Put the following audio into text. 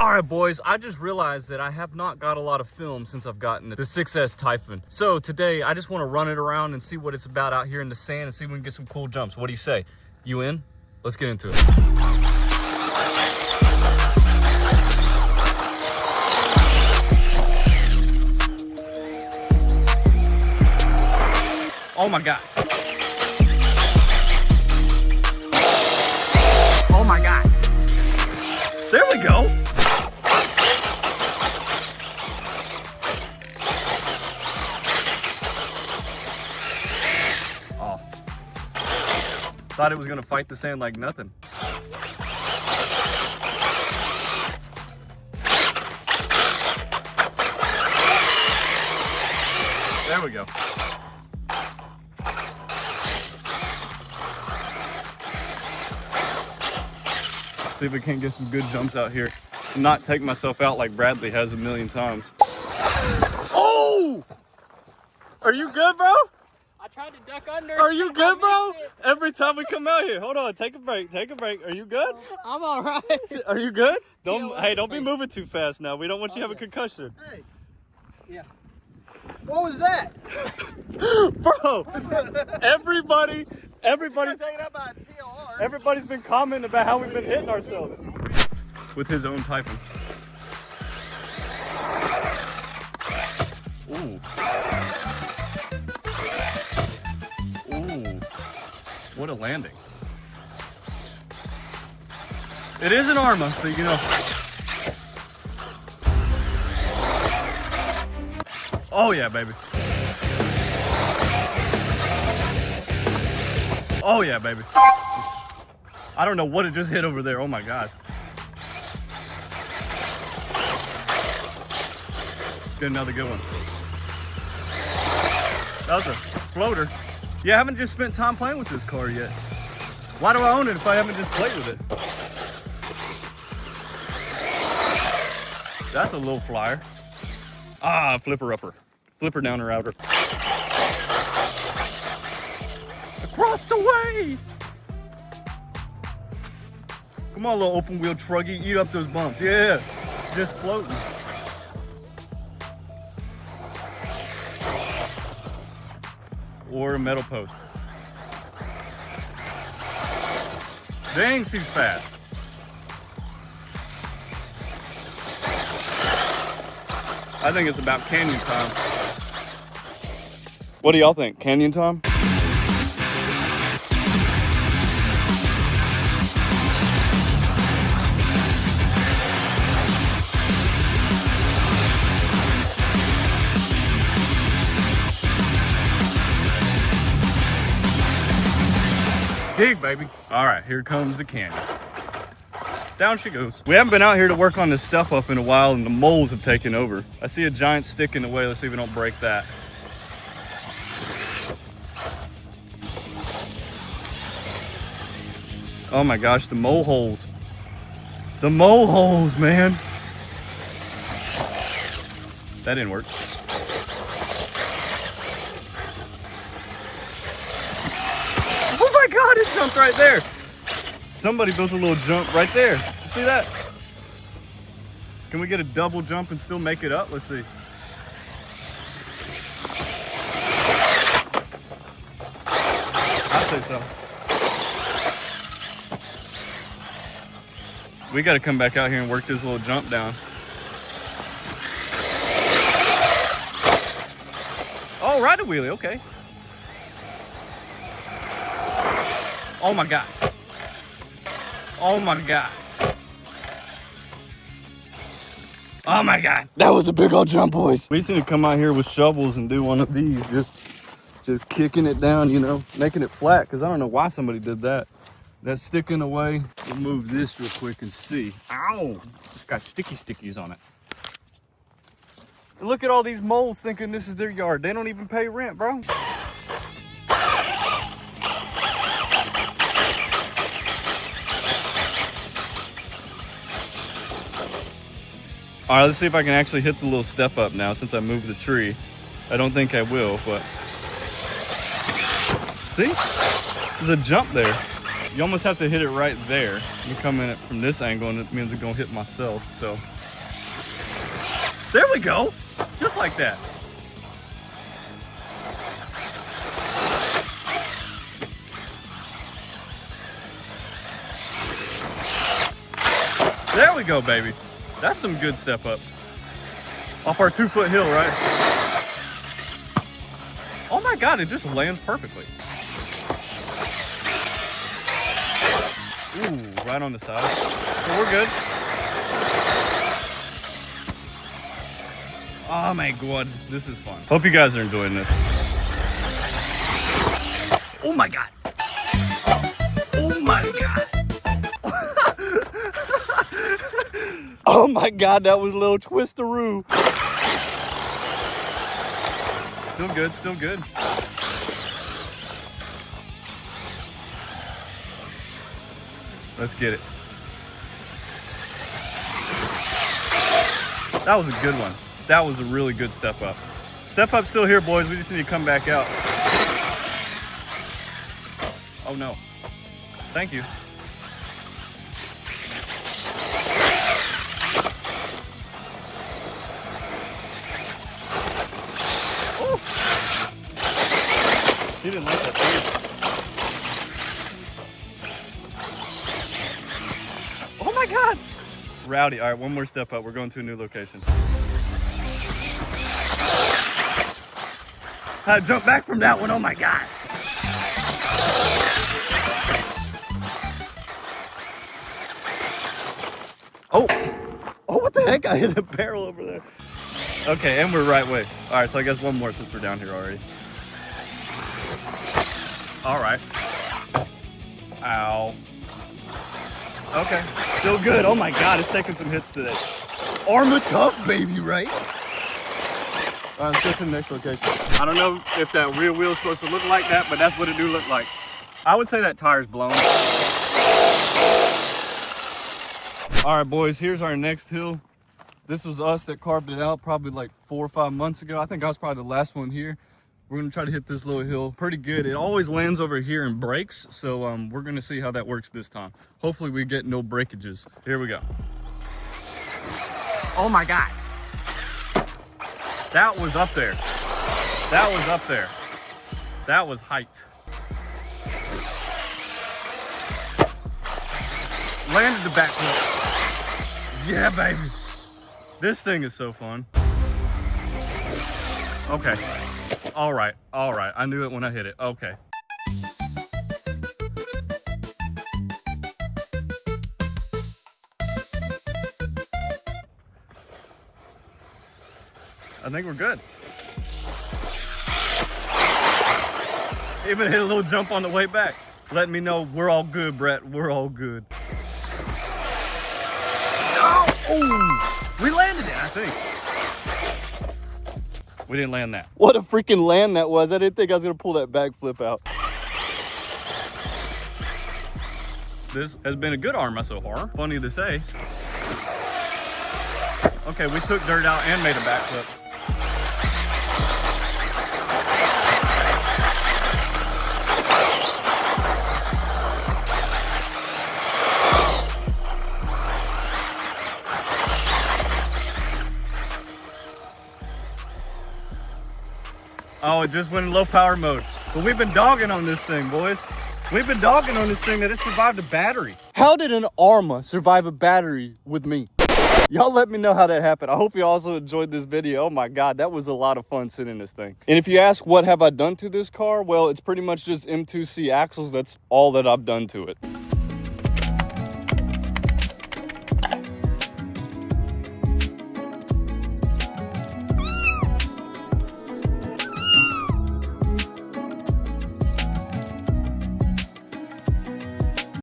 All right, boys, I just realized that I have not got a lot of film since I've gotten the 6S Typhon. So today, I just want to run it around and see what it's about out here in the sand and see if we can get some cool jumps. What do you say? You in? Let's get into it. Oh my God. Oh my God. There we go. Oh. Thought it was gonna fight the sand like nothing. There we go. See if we can't get some good jumps out here. Not take myself out like Bradley has a million times. Oh! Are you good, bro? I tried to duck under. Are you good, bro? Every time we come out here. Hold on, take a break, take a break. Are you good? I'm all right. Are you good? Don't be moving too fast now. We don't want you to have a concussion. Hey. Yeah. What was that? Bro, everybody's been commenting about how we've been hitting ourselves. With his own Typhon. Ooh. Ooh. What a landing. It is an Arrma, so you know. Oh yeah, baby. Oh yeah, baby. I don't know what it just hit over there. Oh my God. Get another good one. That was a floater. Yeah, I haven't just spent time playing with this car yet. Why do I own it if I haven't just played with it? That's a little flyer. Ah, flipper upper. Flipper downer outer. Across the way! Come on, little open wheel truggy, eat up those bumps. Yeah, just floating. Or a metal post. Dang, she's fast. I think it's about canyon time. What do y'all think? Canyon time? Dig, baby. All right, here comes the canyon. Down she goes. We haven't been out here to work on this stuff up in a while and the moles have taken over. I see a giant stick in the way. Let's see if we don't break that. Oh my gosh, the mole holes. The mole holes, man. That didn't work. Oh my God, it jumped right there. Somebody built a little jump right there. You see that? Can we get a double jump and still make it up? Let's see. I'd say so. We got to come back out here and work this little jump down. Oh, ride a wheelie, okay. Oh my God. Oh my God. Oh my God. That was a big old jump, boys. We just need to come out here with shovels and do one of these. Just kicking it down, you know, making it flat, because I don't know why somebody did that. That's sticking away. We'll move this real quick and see. Ow! It's got stickies on it. And look at all these moles thinking this is their yard. They don't even pay rent, bro. All right, let's see if I can actually hit the little step up now since I moved the tree. I don't think I will, but see? There's a jump there. You almost have to hit it right there. I'm coming at it from this angle, and it means I'm gonna hit myself, so. There we go, just like that. There we go, baby. That's some good step ups. Off our 2-foot hill, right? Oh my God, it just lands perfectly. Ooh, right on the side. So we're good. Oh my God, this is fun. Hope you guys are enjoying this. Oh my God. Oh my God. Oh my God, that was a little twistaroo. Still good, still good. Let's get it. That was a good one. That was a really good step up. Step up's still here, boys. We just need to come back out. Oh no. Thank you. Oh! He didn't like that. Oh my God! Rowdy. All right, one more step up. We're going to a new location. I jumped back from that one. Oh my God. Oh, what the heck? I hit a barrel over there. Okay, and we're right way. All right, so I guess one more since we're down here already. All right. Ow. Okay, still good. Oh my God, it's taking some hits today. Arrma Typhon, baby, right? All right, let's go to the next location. I don't know if that rear wheel is supposed to look like that, but that's what it do look like. I would say that tire's blown. All right, boys, here's our next hill. This was us that carved it out probably like 4 or 5 months ago. I think I was probably the last one here. We're gonna try to hit this little hill pretty good. It always lands over here and breaks, so we're gonna see how that works this time. Hopefully we get no breakages. Here we go. Oh my God. That was up there. That was up there. That was height. Landed the backflip. Yeah, baby. This thing is so fun. Okay. All right. All right. I knew it when I hit it. Okay. I think we're good. Even hit a little jump on the way back. Let me know we're all good, Brett. We're all good. Oh, we landed it, I think. We didn't land that. What a freaking land that was. I didn't think I was gonna pull that backflip out. This has been a good Arrma so far. Funny to say. Okay, we took dirt out and made a backflip. Oh, it just went in low power mode. But we've been dogging on this thing, boys. We've been dogging on this thing that it survived a battery. How did an Arrma survive a battery with me? Y'all let me know how that happened. I hope you also enjoyed this video. Oh my God, that was a lot of fun sitting in this thing. And if you ask what have I done to this car, well, it's pretty much just M2C axles. That's all that I've done to it.